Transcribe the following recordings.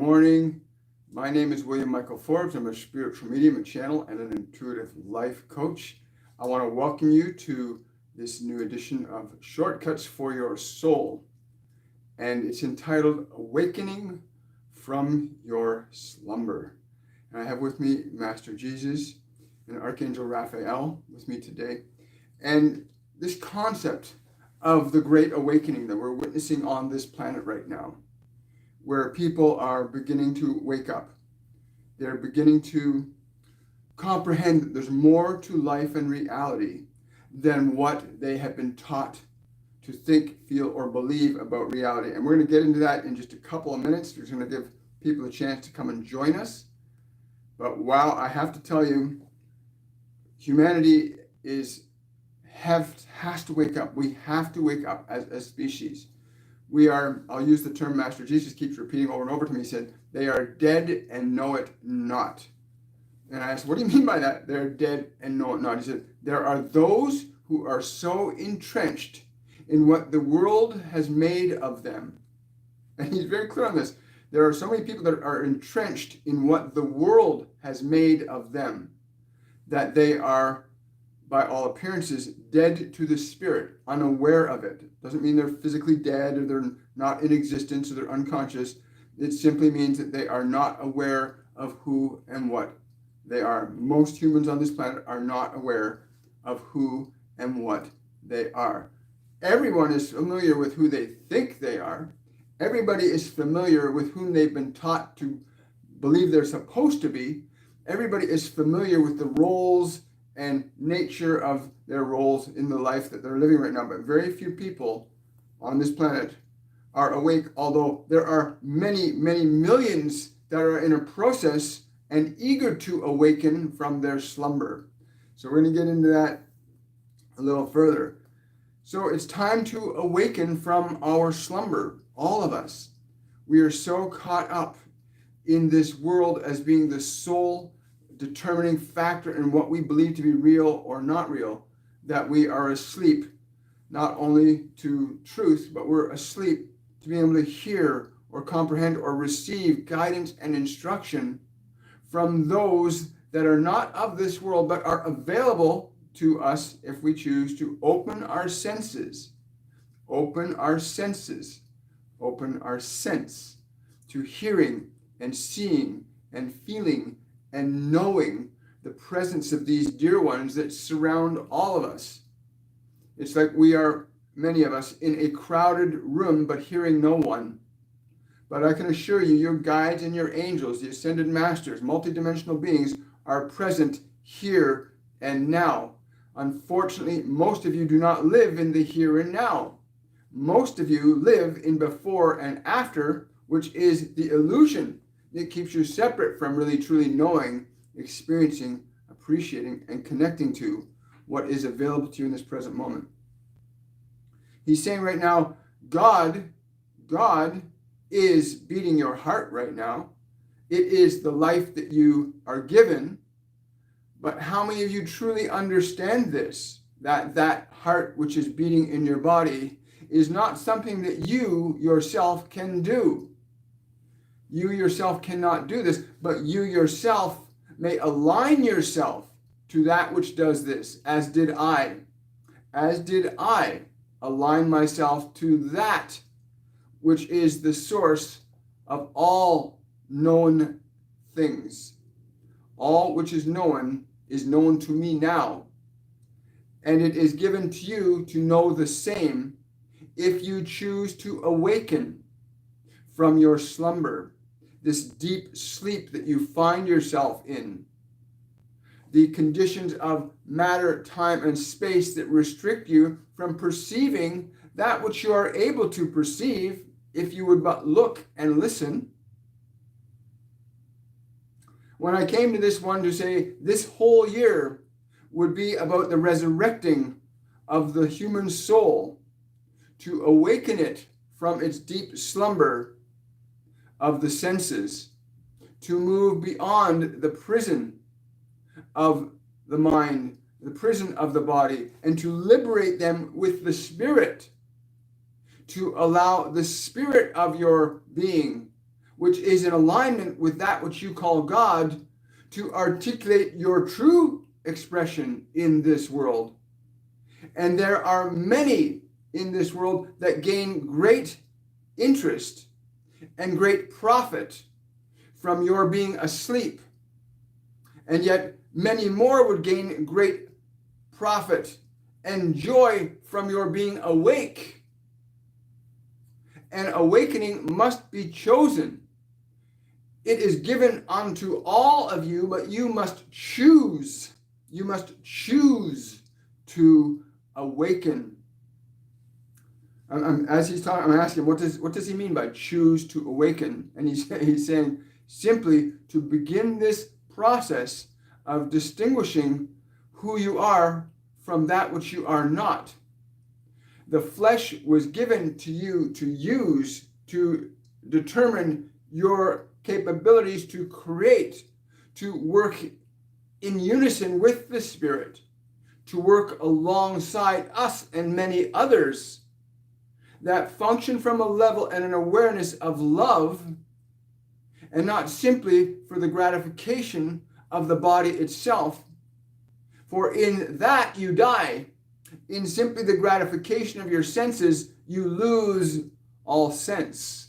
Morning. My name is William Michael Forbes. I'm a spiritual medium, a channel, and an intuitive life coach. I want to welcome you to this new edition of Shortcuts for Your Soul. And it's entitled Awakening from Your Slumber. And I have with me Master Jesus and Archangel Raphael with me today. And this concept of the Great Awakening that we're witnessing on this planet right now, where people are beginning to wake up. They're beginning to comprehend that there's more to life and reality than what they have been taught to think, feel, or believe about reality. And we're going to get into that in just a couple of minutes. We're going to give people a chance to come and join us. But wow, I have to tell you, humanity has to wake up. We have to wake up as a species. We are, I'll use the term Master Jesus keeps repeating over and over to me. He said, they are dead and know it not. And I asked, what do you mean by that? They're dead and know it not. He said, there are those who are so entrenched in what the world has made of them. And he's very clear on this. There are so many people that are entrenched in what the world has made of them that they are, by all appearances, dead to the spirit, unaware of it. Doesn't mean they're physically dead or they're not in existence or they're unconscious. It simply means that they are not aware of who and what they are. Most humans on this planet are not aware of who and what they are. Everyone is familiar with who they think they are. Everybody is familiar with whom they've been taught to believe they're supposed to be. Everybody is familiar with the roles and nature of their roles in the life that they're living right now. But very few people on this planet are awake, although there are many, many millions that are in a process and eager to awaken from their slumber. So we're going to get into that a little further. So it's time to awaken from our slumber, all of us. We are so caught up in this world as being the sole determining factor in what we believe to be real or not real, that we are asleep not only to truth, but we're asleep to be able to hear or comprehend or receive guidance and instruction from those that are not of this world, but are available to us if we choose to open our senses, open our sense to hearing and seeing and feeling and knowing the presence of these dear ones that surround all of us. It's like we are, many of us, in a crowded room, but hearing no one. But I can assure you, your guides and your angels, the ascended masters, multidimensional beings, are present here and now. Unfortunately, most of you do not live in the here and now. Most of you live in before and after, which is the illusion. It keeps you separate from really truly knowing, experiencing, appreciating, and connecting to what is available to you in this present moment. He's saying right now, God is beating your heart right now. It is the life that you are given. But how many of you truly understand this? That heart which is beating in your body is not something that you yourself can do. You yourself cannot do this, but you yourself may align yourself to that which does this, as did I. As did I align myself to that which is the source of all known things. All which is known to me now. And it is given to you to know the same if you choose to awaken from your slumber, this deep sleep that you find yourself in, the conditions of matter, time, and space that restrict you from perceiving that which you are able to perceive if you would but look and listen. When I came to this one to say this whole year would be about the resurrecting of the human soul, to awaken it from its deep slumber of the senses, to move beyond the prison of the mind, the prison of the body, and to liberate them with the spirit, to allow the spirit of your being, which is in alignment with that which you call God, to articulate your true expression in this world. And there are many in this world that gain great interest and great profit from your being asleep. And yet many more would gain great profit and joy from your being awake. And awakening must be chosen. It is given unto all of you, but you must choose. You must choose to awaken. As he's talking, I'm asking, what does he mean by choose to awaken? And he's saying simply to begin this process of distinguishing who you are from that which you are not. The flesh was given to you to use to determine your capabilities to create, to work in unison with the Spirit, to work alongside us and many others that function from a level and an awareness of love, and not simply for the gratification of the body itself. For in that you die. In simply the gratification of your senses, you lose all sense.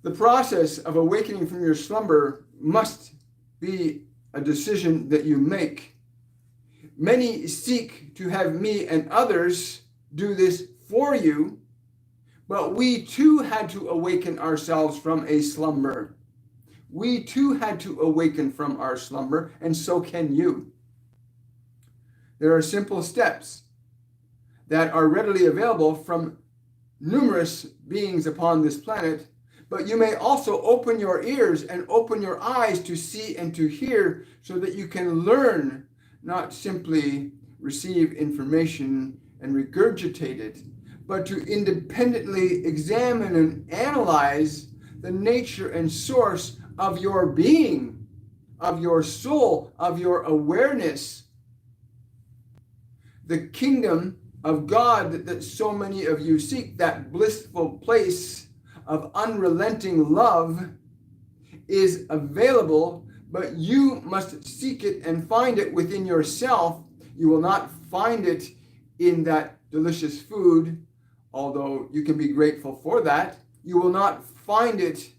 The process of awakening from your slumber must be a decision that you make. Many seek to have me and others do this for you, but we too had to awaken ourselves from a slumber. We too had to awaken from our slumber, and so can you. There are simple steps that are readily available from numerous beings upon this planet, but you may also open your ears and open your eyes to see and to hear so that you can learn, not simply receive information and regurgitate it, but to independently examine and analyze the nature and source of your being, of your soul, of your awareness. The kingdom of God that so many of you seek, that blissful place of unrelenting love, is available, but you must seek it and find it within yourself. You will not find it in that delicious food, although you can be grateful for that. You will not find it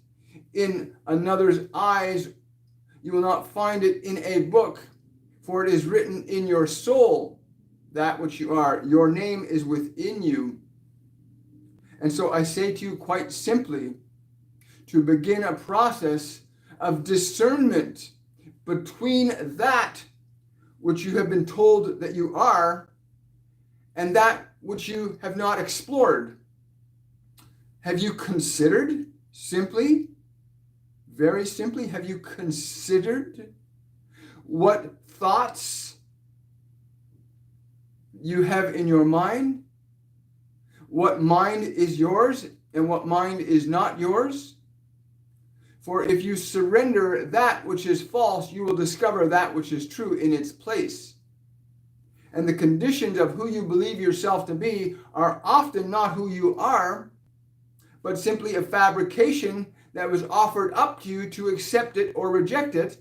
in another's eyes. You will not find it in a book, for it is written in your soul, that which you are. Your name is within you. And so I say to you quite simply, to begin a process of discernment between that which you have been told that you are and that which you have not explored. Have you considered simply, very simply, have you considered what thoughts you have in your mind? What mind is yours and what mind is not yours? For if you surrender that which is false, you will discover that which is true in its place. And the conditions of who you believe yourself to be are often not who you are, but simply a fabrication that was offered up to you to accept it or reject it.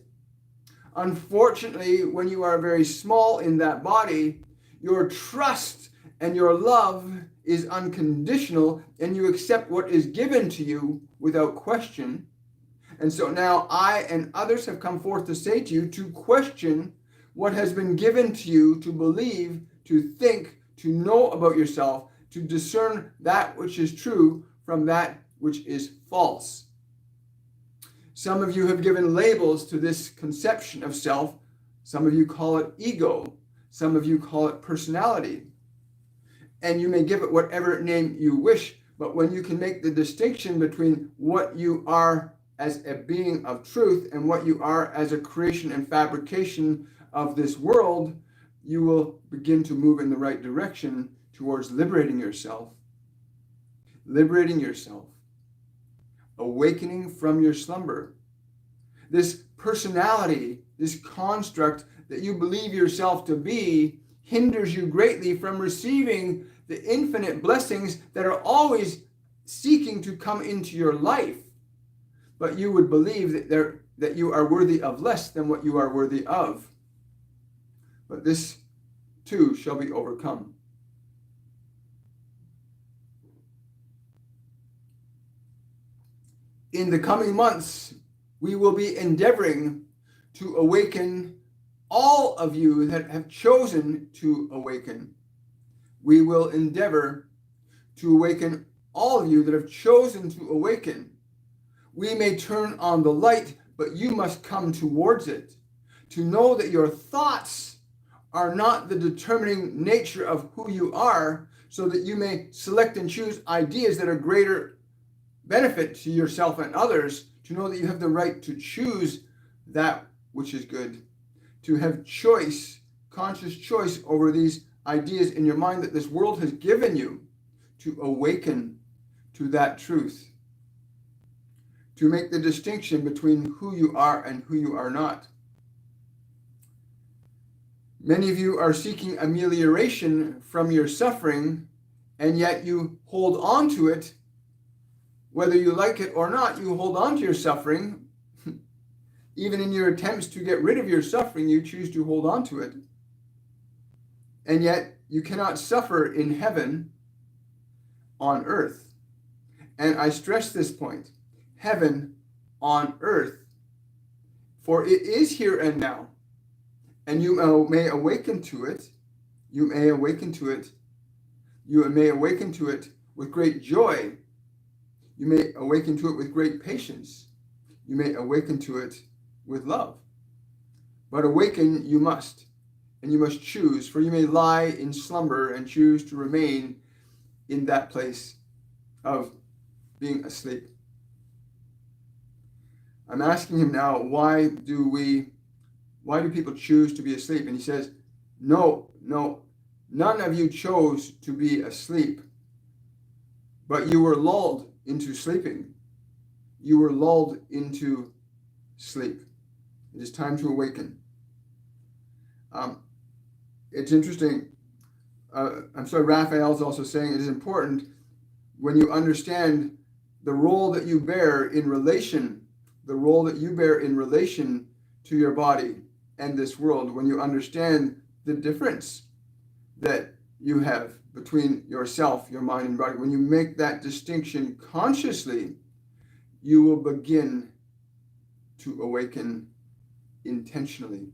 Unfortunately, when you are very small in that body, your trust and your love is unconditional, and you accept what is given to you without question. And so now I and others have come forth to say to you to question what has been given to you to believe, to think, to know about yourself, to discern that which is true from that which is false. Some of you have given labels to this conception of self. Some of you call it ego. Some of you call it personality. And you may give it whatever name you wish, but when you can make the distinction between what you are as a being of truth and what you are as a creation and fabrication of this world, you will begin to move in the right direction towards liberating yourself. Liberating yourself. Awakening from your slumber. This personality, this construct that you believe yourself to be, hinders you greatly from receiving the infinite blessings that are always seeking to come into your life, but you would believe that you are worthy of less than what you are worthy of. But this too shall be overcome. In the coming months, we will be endeavoring to awaken all of you that have chosen to awaken. We will endeavor to awaken all of you that have chosen to awaken. We may turn on the light, but you must come towards it. To know that your thoughts are not the determining nature of who you are, so that you may select and choose ideas that are greater benefit to yourself and others, to know that you have the right to choose that which is good, to have choice, conscious choice over these ideas in your mind that this world has given you, to awaken to that truth, to make the distinction between who you are and who you are not. Many of you are seeking amelioration from your suffering, and yet you hold on to it. Whether you like it or not, you hold on to your suffering. Even in your attempts to get rid of your suffering, you choose to hold on to it. And yet you cannot suffer in heaven on earth. And I stress this point, heaven on earth, for it is here and now. And you may awaken to it. You may awaken to it. You may awaken to it with great joy. You may awaken to it with great patience. You may awaken to it with love. But awaken you must, and you must choose, for you may lie in slumber and choose to remain in that place of being asleep. I'm asking him now, why do people choose to be asleep? And he says, no, none of you chose to be asleep, but you were lulled into sleeping. You were lulled into sleep. It is time to awaken. It's interesting. Raphael's also saying it is important when you understand the role that you bear in relation, to your body and this world, when you understand the difference that you have between yourself, your mind and body, when you make that distinction consciously, you will begin to awaken intentionally.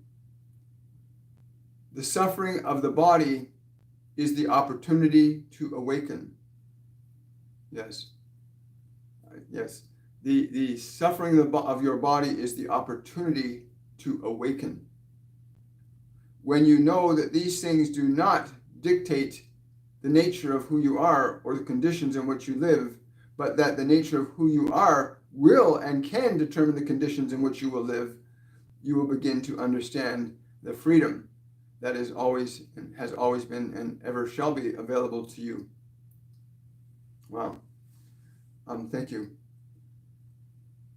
The suffering of the body is the opportunity to awaken. Yes. The suffering of your body is the opportunity to awaken. When you know that these things do not dictate the nature of who you are or the conditions in which you live, but that the nature of who you are will and can determine the conditions in which you will live, you will begin to understand the freedom that is always and has always been and ever shall be available to you. Wow. Thank you.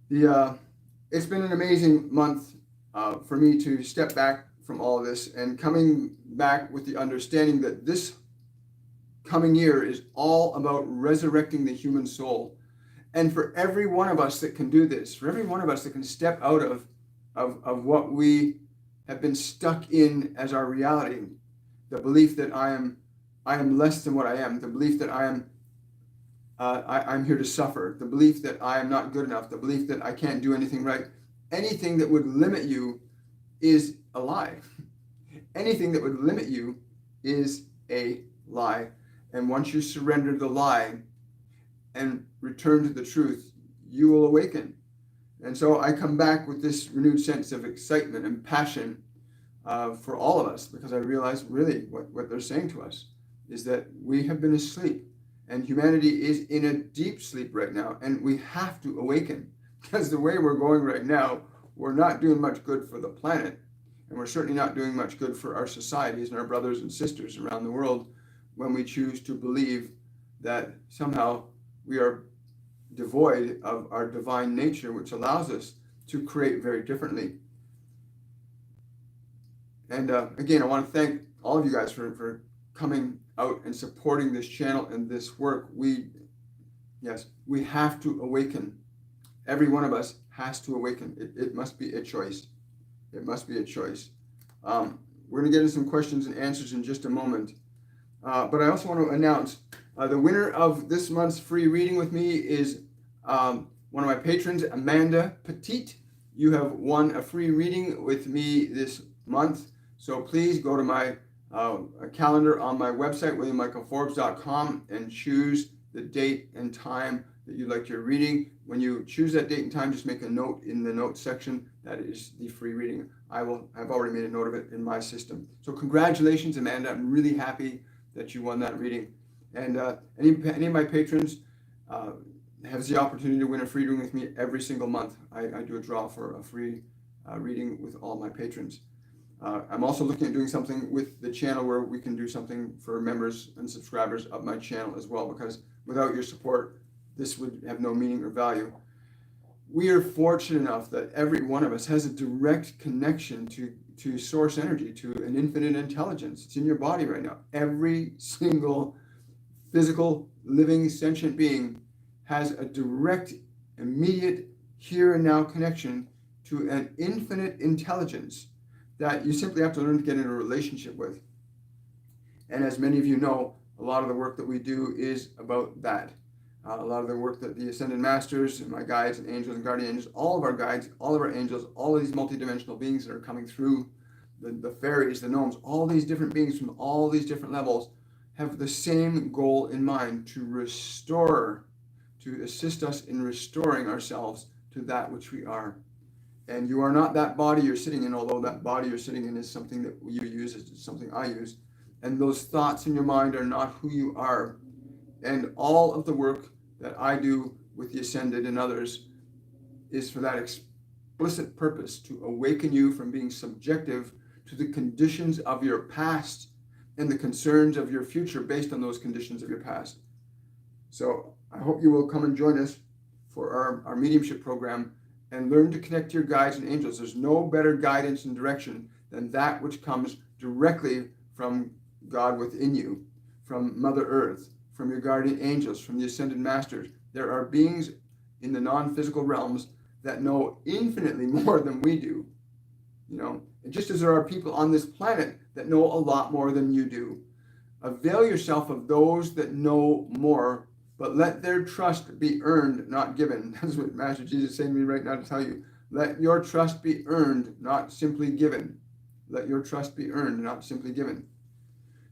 It's been an amazing month for me to step back from all of this and coming back with the understanding that this coming year is all about resurrecting the human soul. And for every one of us that can do this, for every one of us that can step out of what we have been stuck in as our reality, the belief that I am less than what I am, the belief that I'm here to suffer, the belief that I am not good enough, the belief that I can't do anything right, anything that would limit you is a lie. Anything that would limit you is a lie. And once you surrender the lie and return to the truth, you will awaken. And so I come back with this renewed sense of excitement and passion for all of us, because I realize really what they're saying to us is that we have been asleep and humanity is in a deep sleep right now, and we have to awaken, because the way we're going right now, we're not doing much good for the planet, and we're certainly not doing much good for our societies and our brothers and sisters around the world when we choose to believe that somehow we are devoid of our divine nature, which allows us to create very differently. And again, I want to thank all of you guys for coming out and supporting this channel and this work. Yes, we have to awaken. Every one of us has to awaken. It must be a choice. It must be a choice. We're going to get into some questions and answers in just a moment. But I also want to announce the winner of this month's free reading with me is one of my patrons, Amanda Petite. You have won a free reading with me this month. So please go to my calendar on my website, williammichaelforbes.com, and choose the date and time that you'd like your reading. When you choose that date and time, just make a note in the notes section. That is the free reading. I've already made a note of it in my system. So congratulations, Amanda. I'm really happy that you won that reading. And any of my patrons has the opportunity to win a free reading with me every single month. I do a draw for a free reading with all my patrons. I'm also looking at doing something with the channel where we can do something for members and subscribers of my channel as well, because without your support, this would have no meaning or value. We are fortunate enough that every one of us has a direct connection to source energy, to an infinite intelligence. It's in your body right now. Every single physical, living, sentient being has a direct, immediate, here and now connection to an infinite intelligence that you simply have to learn to get in a relationship with. And as many of you know, a lot of the work that we do is about that. A lot of the work that the Ascended Masters and my guides and angels and guardian angels, all of our guides, all of our angels, all of these multidimensional beings that are coming through, the fairies, the gnomes, all these different beings from all these different levels have the same goal in mind: to restore, to assist us in restoring ourselves to that which we are. And you are not that body you're sitting in, although that body you're sitting in is something that you use, it's something I use. And those thoughts in your mind are not who you are. And all of the work that I do with the Ascended and others is for that explicit purpose: to awaken you from being subjective to the conditions of your past and the concerns of your future based on those conditions of your past. So I hope you will come and join us for our mediumship program and learn to connect to your guides and angels. There's no better guidance and direction than that which comes directly from God within you, from Mother Earth, from your guardian angels, from the Ascended Masters. There are beings in the non-physical realms that know infinitely more than we do. And just as there are people on this planet that know a lot more than you do. Avail yourself of those that know more, but let their trust be earned, not given. That's what Master Jesus is saying to me right now to tell you. Let your trust be earned, not simply given. Let your trust be earned, not simply given.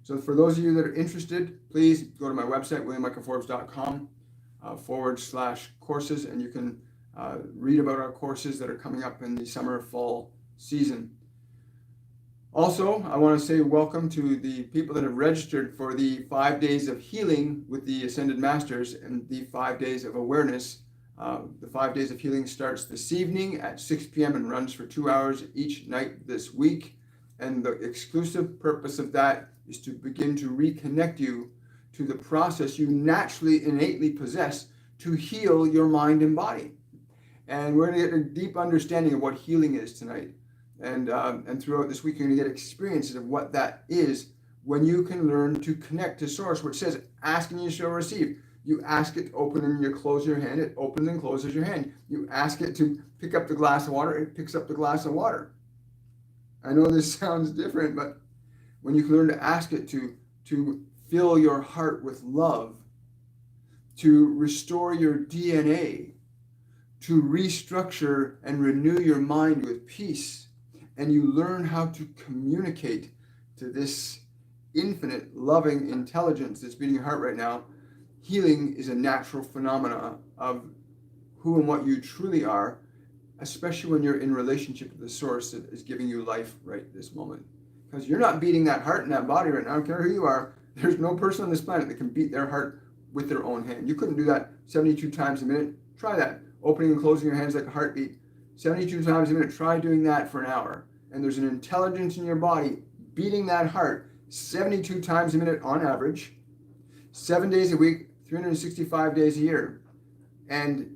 So for those of you that are interested, please go to my website, williammichaelforbes.com /courses, and you can read about our courses that are coming up in the summer-fall season. Also, I want to say welcome to the people that have registered for the 5 days of healing with the Ascended Masters and the 5 days of awareness. The 5 days of healing starts this evening at 6 p.m. and runs for 2 hours each night this week. And the exclusive purpose of that is to begin to reconnect you to the process you naturally, innately possess to heal your mind and body. And we're going to get a deep understanding of what healing is tonight. And throughout this week, you're going to get experiences of what that is when you can learn to connect to Source, which says, ask and you shall receive. You ask it to open and you close your hand, it opens and closes your hand. You ask it to pick up the glass of water, it picks up the glass of water. I know this sounds different, but when you can learn to ask it to fill your heart with love, to restore your DNA, to restructure and renew your mind with peace, and you learn how to communicate to this infinite loving intelligence that's beating your heart right now, healing is a natural phenomena of who and what you truly are, especially when you're in relationship with the Source that is giving you life right this moment. Because you're not beating that heart in that body right now. I don't care who you are. There's no person on this planet that can beat their heart with their own hand. You couldn't do that 72 times a minute. Try that. Opening and closing your hands like a heartbeat. 72 times a minute. Try doing that for an hour. And there's an intelligence in your body beating that heart 72 times a minute on average, 7 days a week, 365 days a year. And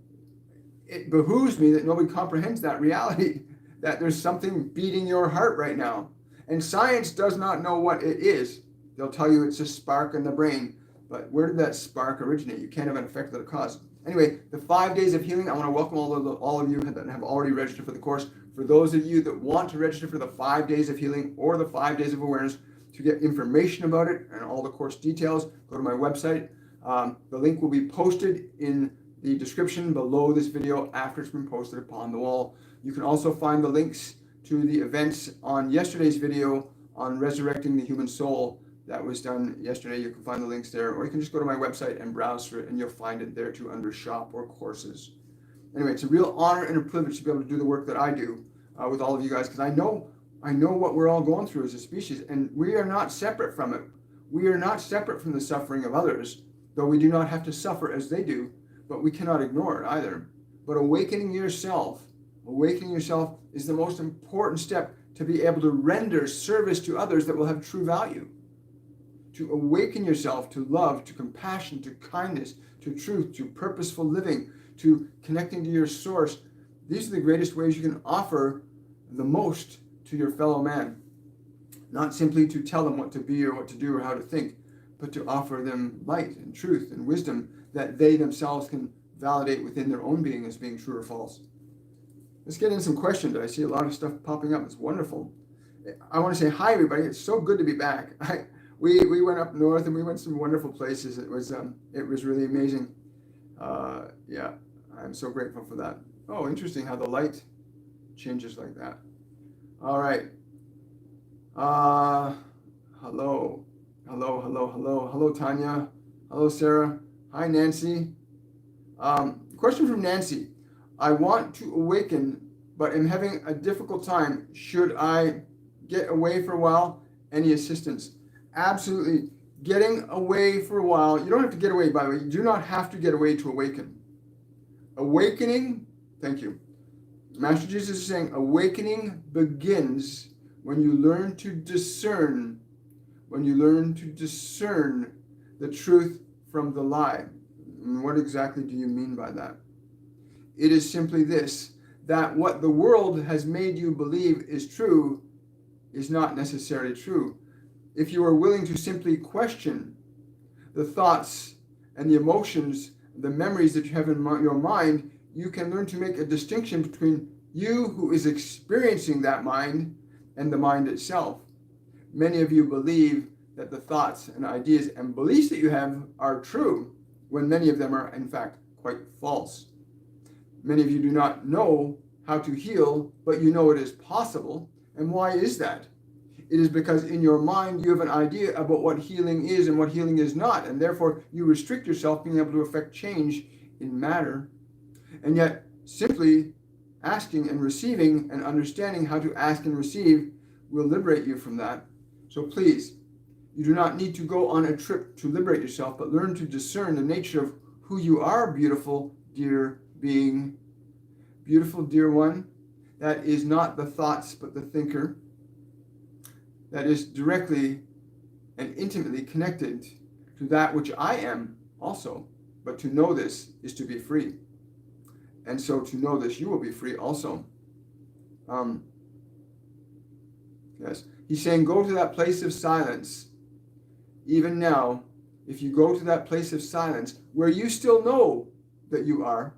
it behooves me that nobody comprehends that reality, that there's something beating your heart right now. And science does not know what it is. They'll tell you it's a spark in the brain. But where did that spark originate? You can't have an effect without a cause. Anyway, the 5 days of healing, I want to welcome all of you that have already registered for the course. For those of you that want to register for the 5 days of healing or the 5 days of awareness, to get information about it and all the course details, go to my website. The link will be posted in the description below this video after it's been posted upon the wall. You can also find the links to the events on yesterday's video on resurrecting the human soul that was done yesterday. You can find the links there, or you can just go to my website and browse for it, and you'll find it there too under shop or courses. Anyway, it's a real honor and a privilege to be able to do the work that I do with all of you guys, because I know what we're all going through as a species, and we are not separate from it. We are not separate from the suffering of others, though we do not have to suffer as they do, but we cannot ignore it either. But awakening yourself is the most important step to be able to render service to others that will have true value. To awaken yourself to love, to compassion, to kindness, to truth, to purposeful living, to connecting to your source. These are the greatest ways you can offer the most to your fellow man. Not simply to tell them what to be or what to do or how to think, but to offer them light and truth and wisdom that they themselves can validate within their own being as being true or false. Let's get in some questions. I see a lot of stuff popping up. It's wonderful. I want to say hi, everybody. It's so good to be back. We went up north and we went to some wonderful places. It was really amazing. Yeah, I'm so grateful for that. Oh, interesting how the light changes like that. All right. Hello, Tanya. Hello, Sarah. Hi, Nancy. Question from Nancy. I want to awaken, but am having a difficult time. Should I get away for a while? Any assistance? Absolutely. Getting away for a while. You don't have to get away, by the way. You do not have to get away to awaken. Awakening, thank you. Master Jesus is saying awakening begins when you learn to discern, the truth from the lie. And what exactly do you mean by that? It is simply this, that what the world has made you believe is true is not necessarily true. If you are willing to simply question the thoughts and the emotions, the memories that you have in your mind, you can learn to make a distinction between you who is experiencing that mind and the mind itself. Many of you believe that the thoughts and ideas and beliefs that you have are true, when many of them are in fact quite false. Many of you do not know how to heal, but you know it is possible. And why is that? It is because in your mind you have an idea about what healing is and what healing is not, and therefore you restrict yourself being able to affect change in matter. And yet simply asking and receiving and understanding how to ask and receive will liberate you from that. So please, you do not need to go on a trip to liberate yourself, but learn to discern the nature of who you are, beautiful, dear being. Beautiful, dear one, that is not the thoughts, but the thinker. That is directly and intimately connected to that which I am also. But to know this is to be free. And so to know this, you will be free also. Yes. He's saying, go to that place of silence. Even now, if you go to that place of silence, where you still know that you are,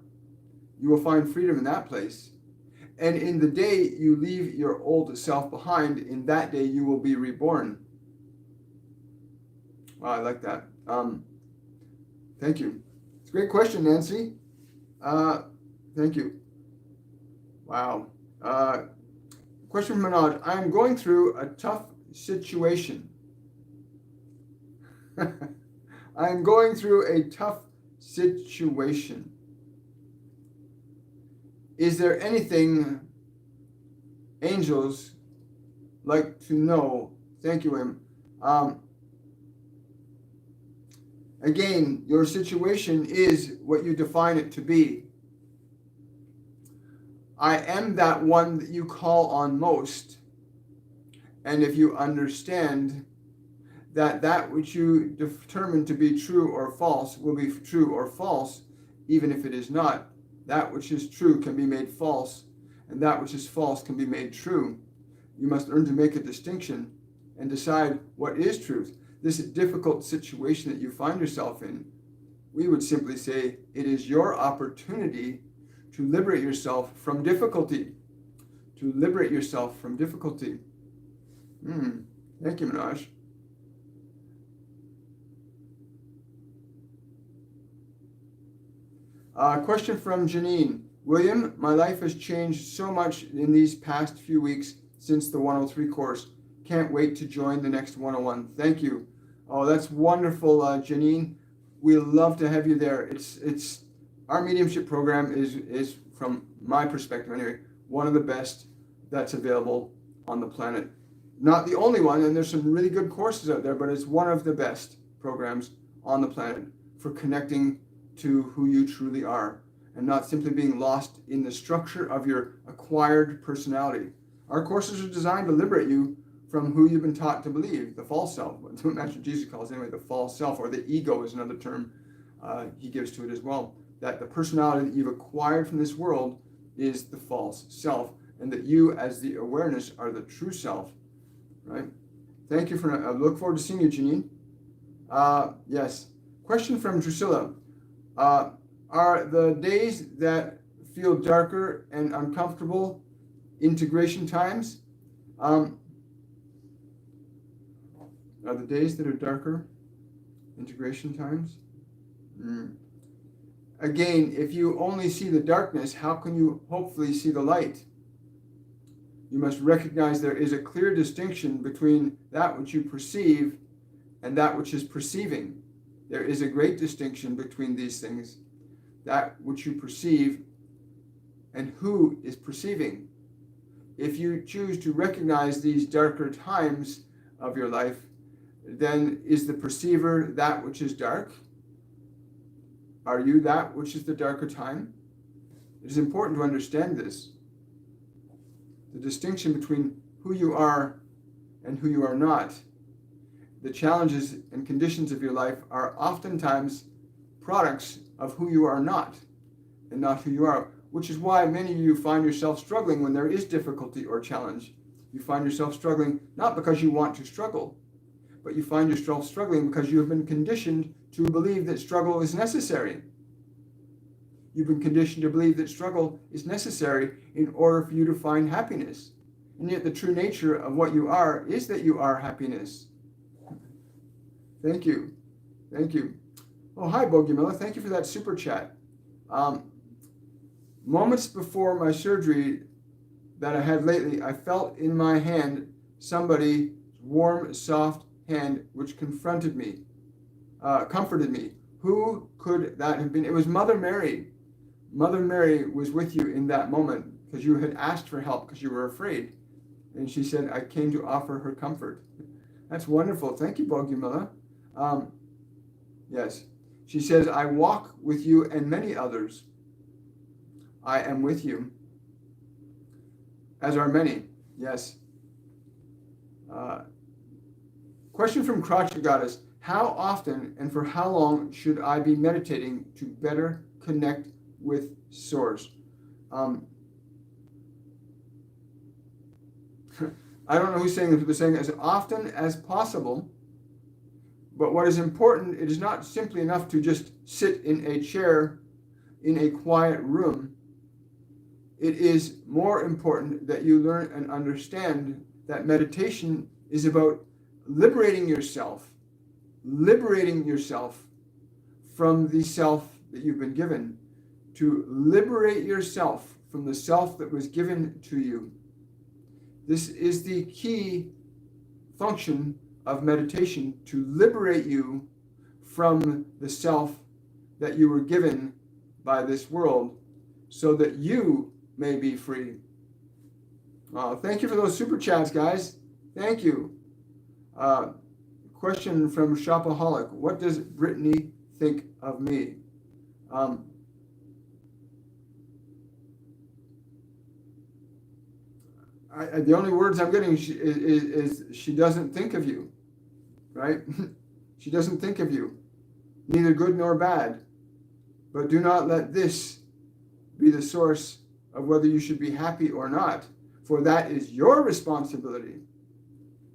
you will find freedom in that place. And in the day you leave your old self behind, in that day you will be reborn. Wow, I like that. Thank you. It's a great question, Nancy. Thank you. Wow. Question from Manoj. I am going through a tough situation. I am going through a tough situation. Is there anything angels like to know? Thank you, Em. Again, your situation is what you define it to be. I am that one that you call on most. And if you understand that that which you determine to be true or false will be true or false, even if it is not, that which is true can be made false, and that which is false can be made true. You must learn to make a distinction and decide what is truth. This difficult situation that you find yourself in we would simply say it is your opportunity to liberate yourself from difficulty. To liberate yourself from difficulty. Thank you, Minaj. Question from Janine. William, my life has changed so much in these past few weeks since the 103 course. Can't wait to join the next 101. Thank you. Oh, that's wonderful, Janine. We love to have you there. It's our mediumship program is from my perspective anyway, one of the best that's available on the planet. Not the only one, and there's some really good courses out there, but it's one of the best programs on the planet for connecting to who you truly are and not simply being lost in the structure of your acquired personality. Our courses are designed to liberate you from who you've been taught to believe, the false self. What Master Jesus calls anyway, the false self, or the ego is another term he gives to it as well. That the personality that you've acquired from this world is the false self, and that you as the awareness are the true self, right? Thank you I look forward to seeing you, Janine. Yes. Question from Drusilla. Are the days that feel darker and uncomfortable integration times? Are the days that are darker integration times? Again, if you only see the darkness, how can you hopefully see the light? You must recognize there is a clear distinction between that which you perceive and that which is perceiving. There is a great distinction between these things, that which you perceive and who is perceiving. If you choose to recognize these darker times of your life, then is the perceiver that which is dark? Are you that which is the darker time? It is important to understand this. The distinction between who you are and who you are not. The challenges and conditions of your life are oftentimes products of who you are not and not who you are, which is why many of you find yourself struggling when there is difficulty or challenge. You find yourself struggling not because you want to struggle, but you find yourself struggling because you have been conditioned to believe that struggle is necessary. You've been conditioned to believe that struggle is necessary in order for you to find happiness. And yet the true nature of what you are is that you are happiness. Thank you. Thank you. Oh, hi, Bogumila. Thank you for that super chat. Moments before my surgery that I had lately, I felt in my hand somebody's warm, soft hand which comforted me. Who could that have been? It was Mother Mary. Mother Mary was with you in that moment because you had asked for help because you were afraid. And she said, I came to offer her comfort. That's wonderful. Thank you, Bogumila. Yes. She says, I walk with you and many others. I am with you, as are many. Yes. Question from Crotchet Goddess. How often and for how long should I be meditating to better connect with Source? I don't know who's saying this, but they're saying as often as possible. But what is important, it is not simply enough to just sit in a chair in a quiet room. It is more important that you learn and understand that meditation is about liberating yourself from the self that you've been given, to liberate yourself from the self that was given to you. This is the key function of meditation, to liberate you from the self that you were given by this world so that you may be free. Thank you for those super chats, guys. Thank you. Question from Shopaholic. What does Brittany think of me? The only words I'm getting is she doesn't think of you, right? She doesn't think of you, neither good nor bad. But do not let this be the source of whether you should be happy or not, for that is your responsibility.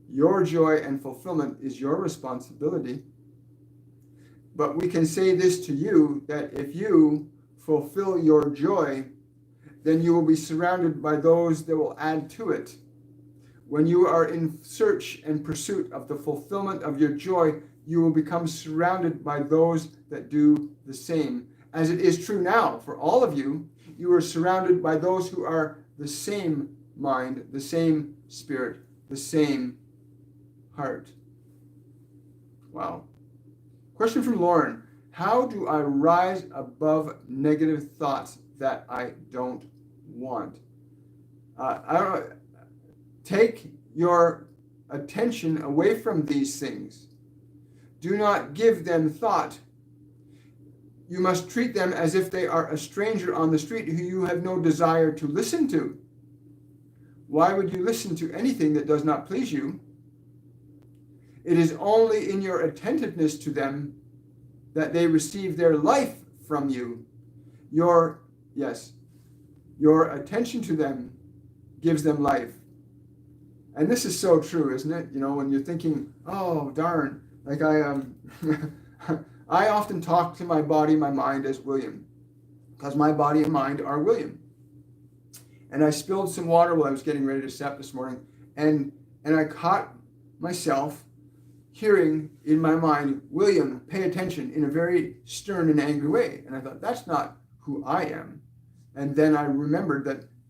Your joy and fulfillment is your responsibility. But we can say this to you, that if you fulfill your joy, then you will be surrounded by those that will add to it. When you are in search and pursuit of the fulfillment of your joy, you will become surrounded by those that do the same. As it is true now for all of you, you are surrounded by those who are the same mind, the same spirit, the same heart. Wow. Question from Lauren. How do I rise above negative thoughts that I don't want? I don't know. Take your attention away from these things. Do not give them thought. You must treat them as if they are a stranger on the street who you have no desire to listen to. Why would you listen to anything that does not please you? It is only in your attentiveness to them that they receive their life from you. Your attention to them gives them life. And this is so true, isn't it? You know, when you're thinking, oh, darn, like I often talk to my body, my mind as William, because my body and mind are William. And I spilled some water while I was getting ready to step this morning, and I caught myself hearing in my mind, William, pay attention, in a very stern and angry way. And I thought, that's not who I am. And then I remembered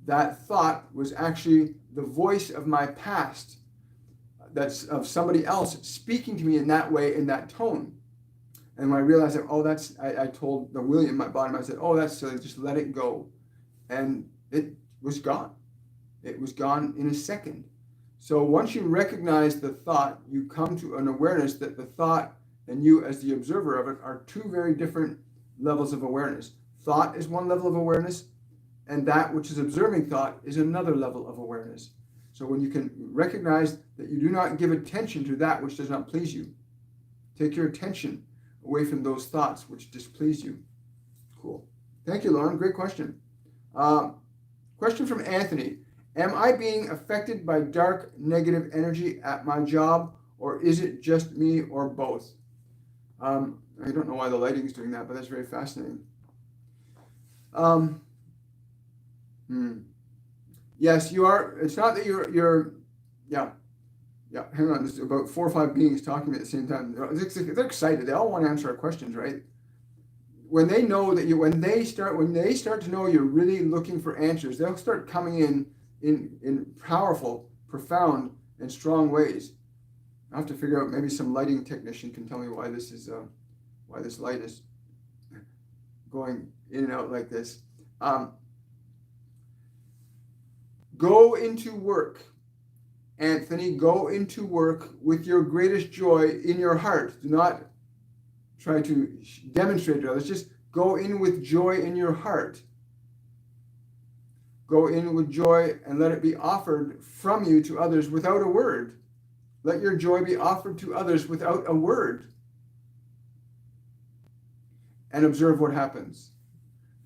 that thought was actually the voice of my past, that's of somebody else speaking to me in that way, in that tone. And when I realized that, I told the William, my body, I said, oh, that's silly, just let it go. And it was gone. It was gone in a second. So once you recognize the thought, you come to an awareness that the thought and you as the observer of it are two very different levels of awareness. Thought is one level of awareness, and that which is observing thought is another level of awareness. So when you can recognize that you do not give attention to that which does not please you, take your attention away from those thoughts which displease you. Cool. Thank you, Lauren. Great question. Question from Anthony. Am I being affected by dark, negative energy at my job, or is it just me, or both? I don't know why the lighting is doing that, but that's very fascinating. Yes, you are. It's not that you're. Hang on. There's about 4 or 5 beings talking to me at the same time. They're excited. They all want to answer our questions, right? When they know that when they start to know you're really looking for answers, they'll start coming in powerful, profound, and strong ways. I have to figure out, maybe some lighting technician can tell me why this light is going in and out like this. Go into work, Anthony. Go into work with your greatest joy in your heart. Do not try to demonstrate to others. Just go in with joy in your heart. Go in with joy and let it be offered from you to others without a word. Let your joy be offered to others without a word. And observe what happens.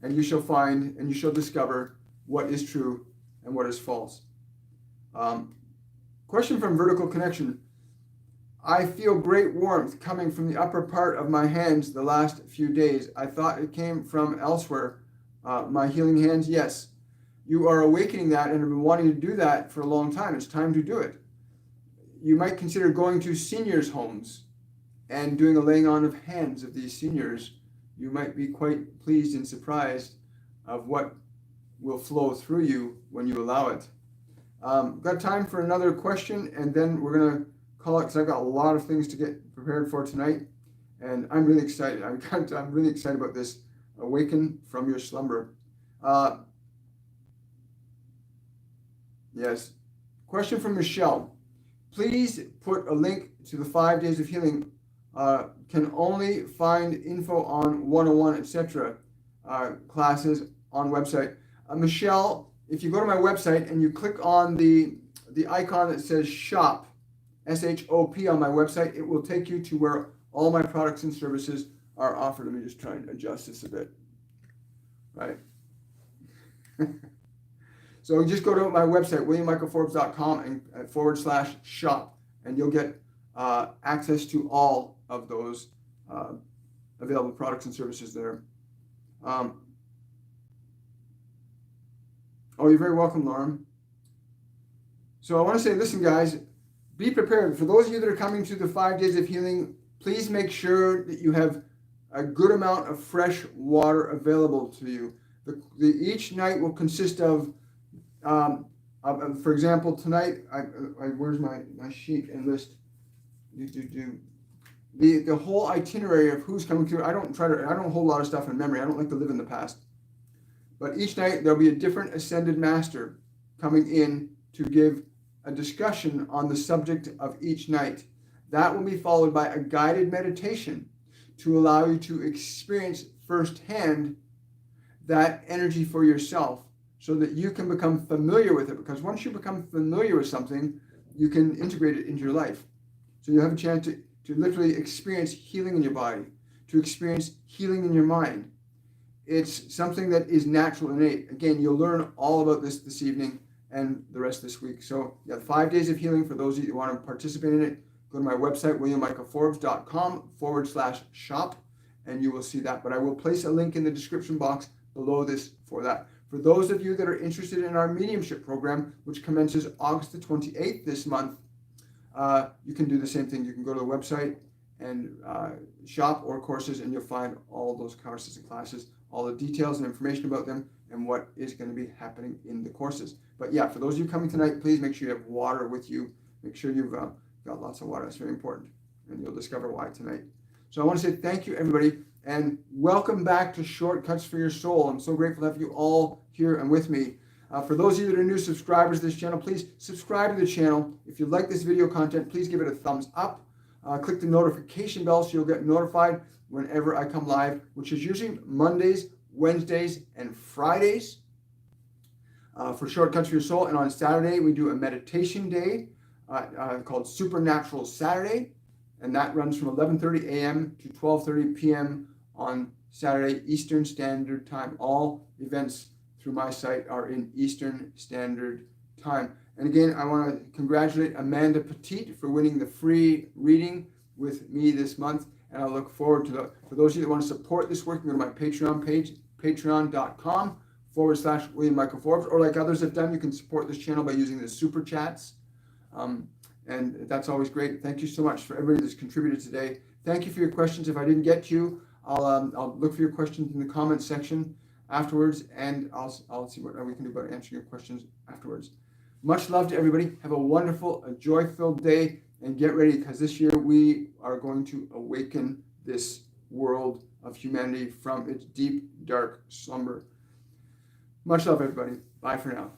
And you shall find and you shall discover what is true and what is false. Question from Vertical Connection. I feel great warmth coming from the upper part of my hands the last few days. I thought it came from elsewhere. My healing hands, yes. You are awakening that and have been wanting to do that for a long time. It's time to do it. You might consider going to seniors' homes and doing a laying on of hands of these seniors. You might be quite pleased and surprised of what will flow through you when you allow it. Got time for another question, and then we're going to call it, because I've got a lot of things to get prepared for tonight, and I'm really excited. I'm really excited about this. Awaken from your slumber. Yes. Question from Michelle. Please put a link to the 5 days of healing. Can only find info on 101, etc. Classes on website. Michelle, if you go to my website and you click on the icon that says shop, SHOP on my website, it will take you to where all my products and services are offered. Let me just try and adjust this a bit. Right. So just go to my website, williammichaelforbes.com and /shop, and you'll get access to all of those available products and services there. Oh, you're very welcome, Lauren. So I want to say, listen, guys, be prepared. For those of you that are coming to the 5 days of healing, please make sure that you have a good amount of fresh water available to you. Each night will consist of, for example, tonight, where's my sheet and list? The whole itinerary of who's coming through. I don't hold a lot of stuff in memory. I don't like to live in the past. But each night there'll be a different ascended master coming in to give a discussion on the subject of each night. That will be followed by a guided meditation to allow you to experience firsthand that energy for yourself so that you can become familiar with it. Because once you become familiar with something, you can integrate it into your life. So you have a chance to literally experience healing in your body, to experience healing in your mind. It's something that is natural, innate. Again, you'll learn all about this evening and the rest of this week. So yeah, 5 days of healing. For those of you who want to participate in it, go to my website, williammichaelforbes.com/shop, and you will see that. But I will place a link in the description box below this for that. For those of you that are interested in our Mediumship program, which commences August the 28th this month, you can do the same thing. You can go to the website and shop or courses, and you'll find all those courses and classes, all the details and information about them, and what is going to be happening in the courses. But yeah, for those of you coming tonight, please make sure you have water with you. Make sure you've got lots of water. That's very important, and you'll discover why tonight. So I want to say thank you, everybody, and welcome back to Shortcuts for Your Soul. I'm so grateful to have you all here and with me. For those of you that are new subscribers to this channel, please subscribe to the channel. If you like this video content, please give it a thumbs up. Click the notification bell so you'll get notified whenever I come live, which is usually Mondays, Wednesdays, and Fridays for Shortcuts for Your Soul. And on Saturday, we do a meditation day called Supernatural Saturday. And that runs from 11:30 a.m. to 12:30 p.m. on Saturday, Eastern Standard Time. All events through my site are in Eastern Standard Time. And again, I want to congratulate Amanda Petit for winning the free reading with me this month. And I look forward to that. For those of you that want to support this work, you can go to my Patreon page, patreon.com/William Michael Forbes. Or like others have done, you can support this channel by using the super chats. And that's always great. Thank you so much for everybody that's contributed today. Thank you for your questions. If I didn't get to you, I'll look for your questions in the comments section afterwards, and I'll see what we can do about answering your questions afterwards. Much love to everybody. Have a wonderful, a joy-filled day, and get ready, because this year we are going to awaken this world of humanity from its deep, dark slumber. Much love, everybody. Bye for now.